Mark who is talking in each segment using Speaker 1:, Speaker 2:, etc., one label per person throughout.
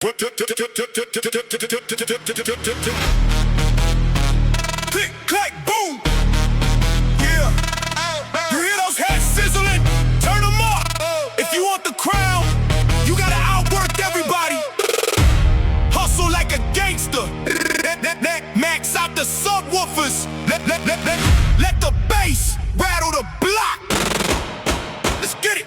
Speaker 1: Click, clack, boom. Yeah. You hear those hats sizzling? Turn them up. If you want the crown, you gotta outwork everybody. Hustle like a gangster. Max out the subwoofers. Let the bass rattle the block. Let's get it.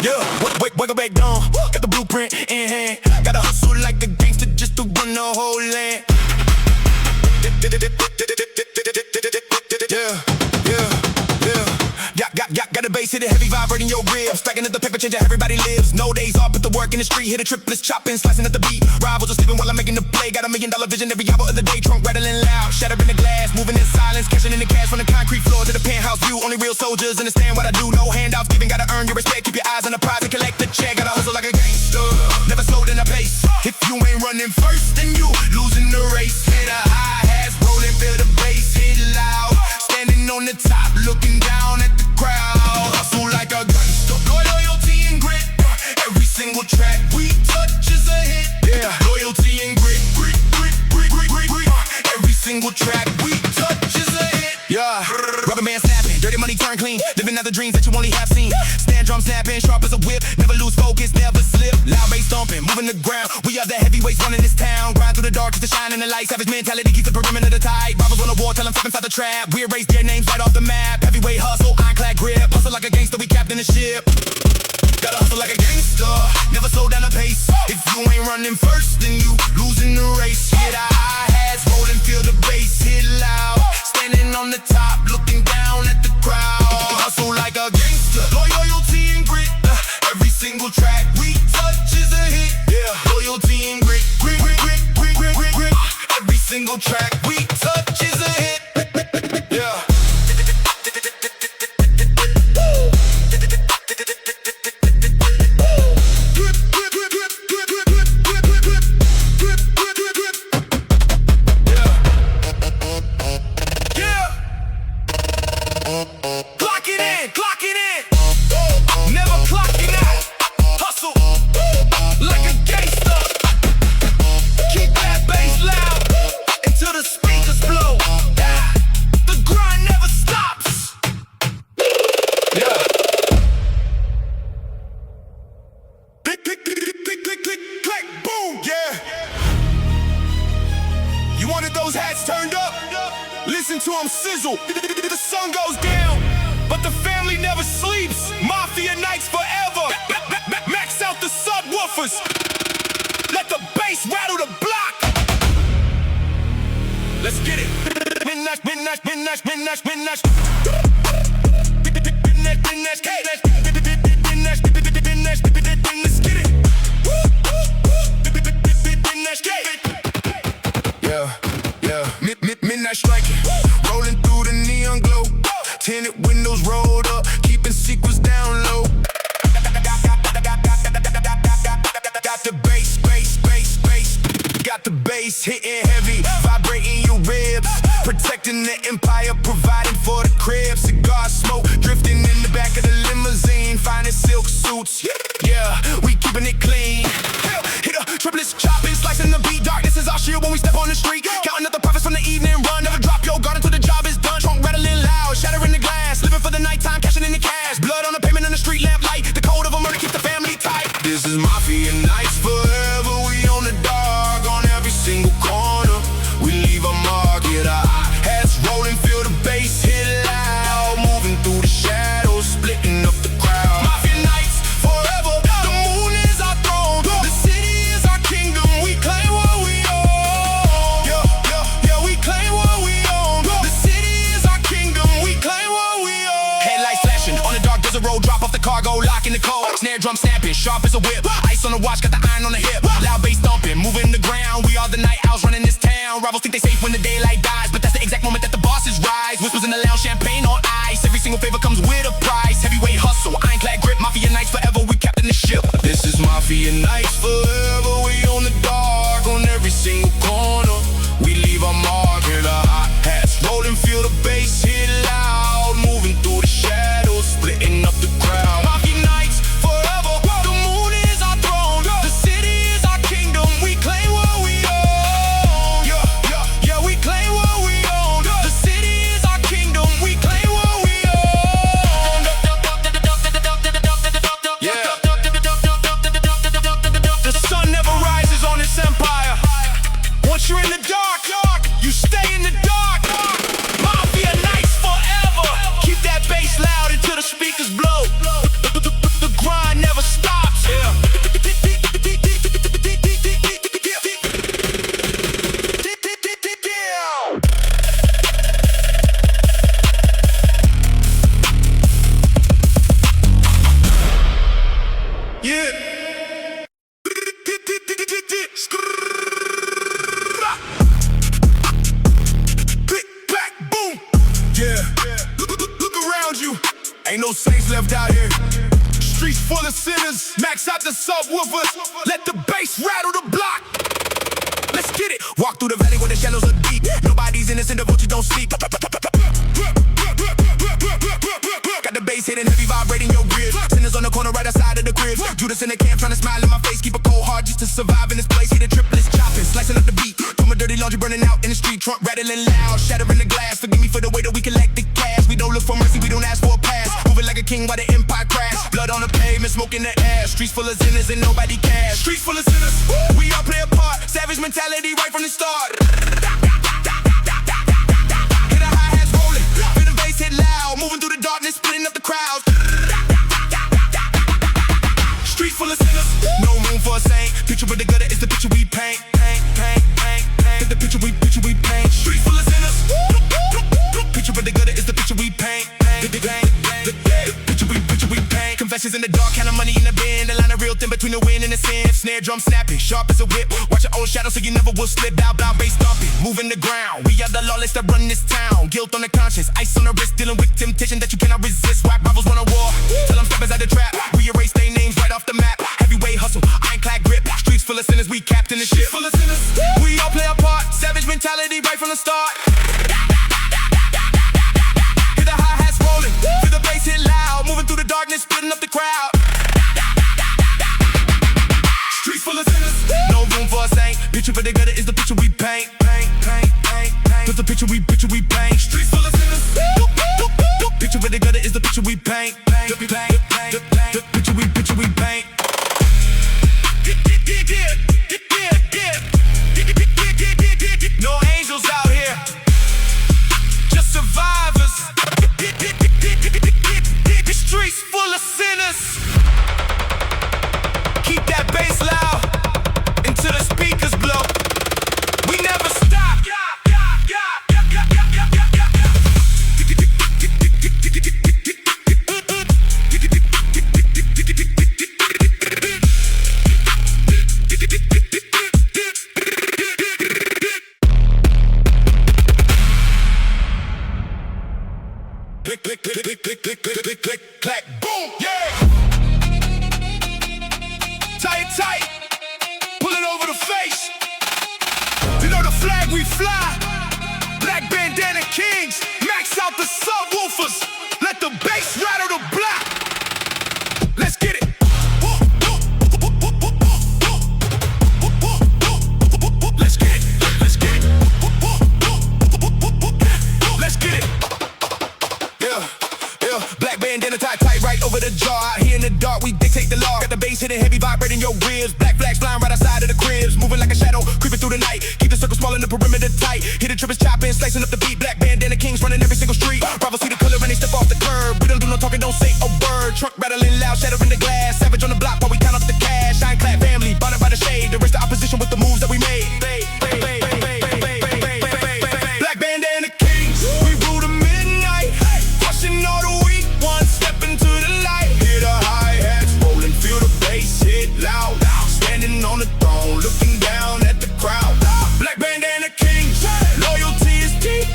Speaker 1: Yeah, wake back down. Got the blueprint in hand. Gotta hustle like a gangster just to run the whole land. Got a bass, hit a heavy vibrating your ribs. Stacking at the paper, changing how everybody lives. No days off, put the work in the street. Hit a triplets, chopping, slicing at the beat. Rivals are sleeping while I'm making the play. Got $1 million vision every hour of the day. Trunk rattling loud, shattering the glass. Moving in silence, cashing in the cash from the concrete floor to the penthouse view. Only real soldiers understand what I do. No handouts given, gotta earn your respect. Keep your eyes on the prize and collect the check. Gotta hustle like a gangster, never slowed in a pace. If you ain't running first, then you losing the race. Hit a high hats, rolling, feel the bass, hit loud. Standing on the top, looking down at the crowd. Hustle like a gangster, loyalty and grit. Every single track we touch is a hit. Yeah, loyalty and grit. Every single track we touch is a hit. Yeah, rubber band snapping, dirty money turn clean. Living out the dreams that you only have seen. Stand drum snapping, sharp as a whip. Never lose focus, never slip. Loud bass thumping, moving the ground. We are the heavyweights running this town. Grind through the dark, just to shine in the light. Savage mentality keeps the perimeter tight. Rivals on the wall, tell them step inside the trap. We erase their names right off the map. Heavyweight hustle, ironclad grip. Hustle like a gangster, we captain the ship. Gotta hustle like a gangster, never slow down the pace. If you ain't running first, then you losing the race. Hit a high hats, rolling, feel the bass, hit loud. Standing on the top, looking down at the crowd. Hustle like a gangster, loyalty and grit. Every single track we touch is a hit. Yeah, loyalty and grit. Every single track we touch is a hit. Yeah. Clock it in, never clocking out. Hustle like a gangster. Keep that bass loud until the speakers blow. The grind never stops. Yeah. Click, boom, yeah. You wanted those hats turned up? Listen to them sizzle. The sun goes down, but the family never sleeps. Mafia nights forever. Max out the subwoofers. Let the bass rattle the block. Let's get it. Let's get it. Yeah. Midnight striking. Rolling through the neon glow. Tinted windows rolled up, keeping secrets down low. Got the bass. Got the bass hitting heavy, vibrating your ribs. Protecting the empire, providing for the crib. Cigar smoke drifting in the back of the limousine. Finding silk suits, yeah, we keeping it clean. Hit a triplets, chopping, slicing the beat. Darkness is our shield when we step on the street. Counting up the profits from the evening run. Never drop your guard until the job is done. Trunk rattling loud, shattering the glass. Living for the nighttime, cashing in the cash. Blood on the pavement and the street lamp light. The code of a murder keeps the family tight. This is Mafia nights forever. We on the dark, on every single corner. We leave a mark, get our hats rolling, feel the bass hit loud. Moving through the shadows, splitting up the crowd. Mafia nights forever. The moon is our throne. The city is our kingdom. We claim what we own. Yeah, we claim what we own. The city is our kingdom. We claim what we own. Headlights flashing on the dark desert road. Drop off the cargo, lock in the code. Snare drum snapping, sharp as a whip. Ice on the watch, got the iron on the hip. Loud bass thumping, moving the ground. We are the night owls running this town. Rivals think they safe when the daylight dies, but that's the exact moment that the bosses rise. Whispers in the lounge, champagne on ice. Every single favor comes with a price. Heavyweight hustle, ironclad grip. Mafia nights forever, we captain the ship. This is Mafia nights forever. We on the dark, on every single corner. We leave our mark in the hot hats rolling, feel the bass hit loud. Moving through the shadows, splitting up the crowd. Mafia nights forever. The moon is our throne. The city is our kingdom. We this empire. Once you're in the dark, you stay in the dark. Mafia nights forever. Keep that bass loud until the speakers blow. The grind never stops. Ain't no saints left out here. Streets full of sinners. Max out the subwoofers. Let the bass rattle the block. Let's get it. Walk through the valley where the shallows are deep. Nobody's innocent, the vultures don't sleep. Got the bass hitting heavy, vibrating your ribs. Sinners on the corner right outside of the crib. Judas in the camp trying to smile in my face. Keep a cold heart just to survive in this place. Hit the triplets chopping, slicing up the beat. Throw my dirty laundry burning out in the street. Trunk rattling loud, shattering the glass. Forgive me for the way that we collect the cash. We don't look for mercy, we don't ask for a pass. Moving like a king while the empire crash. Blood on the pavement, smoke in the air. Streets full of sinners and nobody cares. Streets full of sinners, we all play a part. Savage mentality right from the start. Hit the hi-hats rolling, feel the bass hit loud. Moving through the darkness, splitting up the crowds. Streets full of sinners, no room for a saint. Picture of the gutter is the picture we paint. The picture we paint. Streets full of sinners. Picture of the gutter is the picture we paint. The picture we paint. Confessions in the dark, kind of money in the bin. The line of real thin between the wind and the sin. Snare drum snapping, sharp as a whip. Watch your own shadow so you never will slip. Bow, bass stomping, moving the ground. We are the lawless that run this town. Guilt on the conscience, ice on the wrist, dealing with temptation that you cannot resist. Whack rivals want a war, tell them step inside the trap. We erase their names right off the map. Heavyweight hustle, ironclad grip. Streets full of sinners, we captain the ship. Full of sinners, we all play our part. Savage mentality right from the start. Hear the hi-hats rolling, feel the bass hit loud. Moving through the darkness, splitting up the crowd. Streets full of sinners, no room for a saint. Picture for the gutter is the picture we paint. Cause the picture we paint. Streets full of sinners. Picture for the gutter is the picture we paint. The picture we paint. No angels out here, just survivors. Streets full of sinners. Keep that bass loud until the speakers blow. We never stop. Click, clack, boom, yeah. Tight, pull it over the face. You know the flag we fly. Black bandana kings, max out the subwoofers. Let the bass rattle the block. Let's get it. Let's get it. Let's get it. Let's get it. Yeah. Black bandana tight right over the jaw. Out here in the dark, we dictate the law. Got the bass hitting heavy, vibrating your ribs. Black flags flying right outside of the cribs. Moving like a shadow, creeping through the night. Keep the circle small and the perimeter tight. Hit the trippers chopping, slicing up the beat. Black bandana kings running every single street. Rivals see the color and they step off the curb. We don't do no talking, don't say a word. Trunk rattling loud, shattering the glass. Savage on the block while we count up the cash. Ironclad family, bonded by the shade. The rest of opposition with the moves that we made. Black bandana kings, we rule the midnight. Crushing all the weak ones, step into the light. Hear the hi-hats rolling, feel the bass hit loud. Standing on the throne, looking down at the crowd. Black bandana kings, loyalty is deep.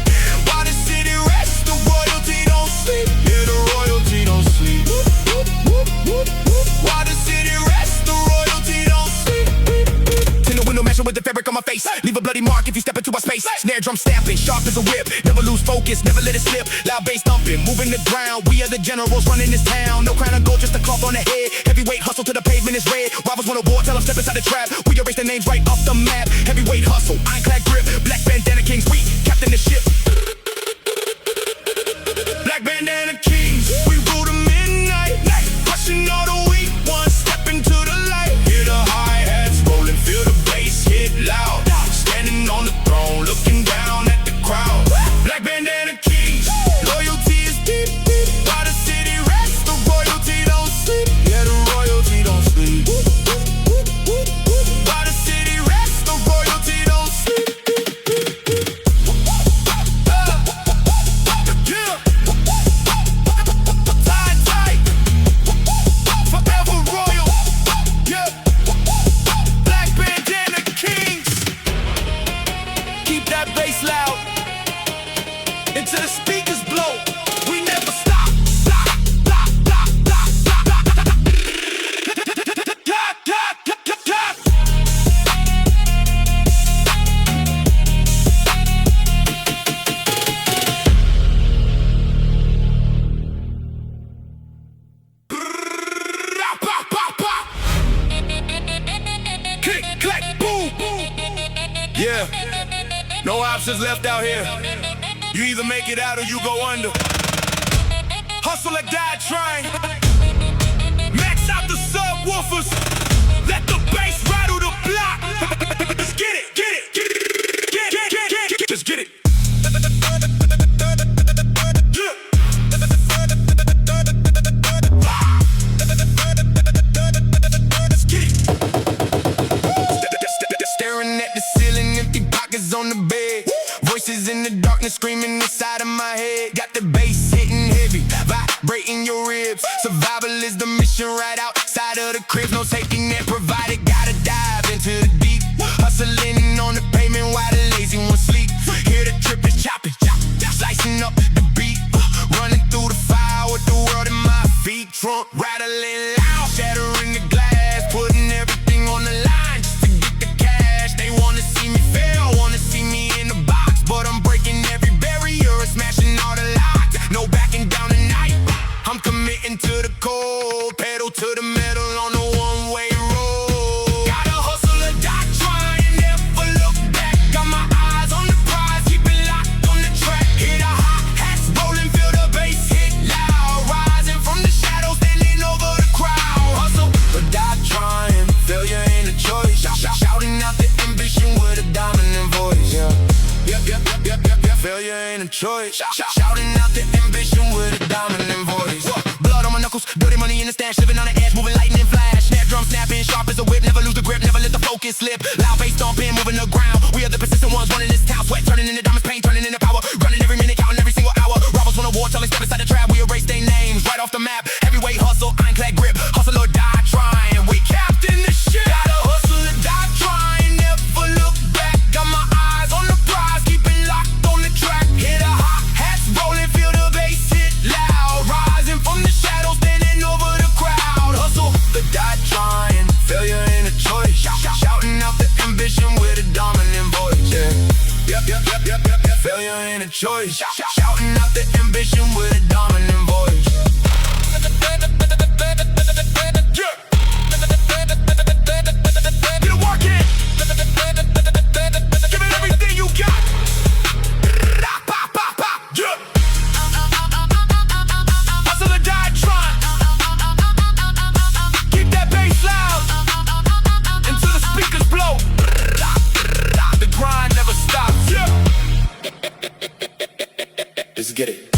Speaker 1: While the city rests, the royalty don't sleep. Yeah, the royalty don't sleep. While the city rests, the royalty don't sleep. Tin the window mashing with the fabric on my face. Leave a bloody mark if you step into our space. Snare drum stamping, sharp as a whip. Never lose focus, never let it slip. Loud bass thumping, moving the ground. We are the generals running this town. No crown of gold, just a cloth on the head. Heavyweight hustle till the pavement is red. Rivals want a war, tell them step inside the trap. We erase their names right off the map. Heavyweight hustle, ironclad grip. Black bandana kings, we captain the ship. Black bandana kings, we rule the midnight. Crushing all the weak ones, step into the light. Hear the hi-hats rolling, feel the bass hit bass loud until the speakers blow. We never stop, stop, stop, stop, stop, stop, stop. Click, clack, boom. Yeah, no options left out here. You either make it out or you go under. Hustle or die trying. Max out the subwoofers. Let the bass rattle the block. Just get it, get it, get it, get, just get it. Staring at the ceiling, empty pockets on the bed. Voices in the darkness screaming inside of my head. Got the bass hitting heavy, vibrating your ribs. Survival is the mission right outside of the cribs. No safety net provided, gotta dive into the deep. Hustling on the pavement while the lazy ones sleep. Hear the trip is chopping, slicing up the beat. Running through the fire with the world in my feet. Trunk rattling loud, shattering the glass. Putting everything on the line just to get the cash. They wanna see me fail, wanna see me in the box, but I'm breaking every barrier and smashing all the locks. No backing down tonight, I'm committing to the cold. Pedal to the metal on the one-way road. Gotta hustle or die trying, never look back. Got my eyes on the prize, keep it locked on the track. Hear the hi-hats rolling, feel the bass hit loud. Rising from the shadows, standing over the crowd. Hustle or die trying, failure ain't a choice. Shouting out the ambition with a dominant voice. Failure ain't a choice. Shouting out the ambition with a dominant voice. Blood on my knuckles, dirty money in the stash. Living on the edge, moving lightning flash. Snare drum snapping, sharp as a whip. Never lose the grip, never let the focus slip. Loud bass stomping, moving the ground. We are the persistent ones running this town. Sweat turning into diamonds, pain turning into power. Running every minute, counting every single hour. Robbers want a war till they step inside the trap. We erase their names right off the map. Heavyweight hustle, ironclad grip. Hustle or die trying. We captain the ship. Gotta hustle or die trying, never look back. Got my eyes on the prize, keep it locked on the track. Hear the hi-hats rolling, feel the bass hit loud. Rising from the shadows, standing over the crowd. Hustle or die trying, failure ain't a choice. Shouting out the ambition with a dominant voice. Failure ain't a choice. Shouting out the ambition with a dominant voice. Get a work in. Give it everything you got. Hustle or die trying. Keep that bass loud until the speakers blow. The grind never stops. Let's get it.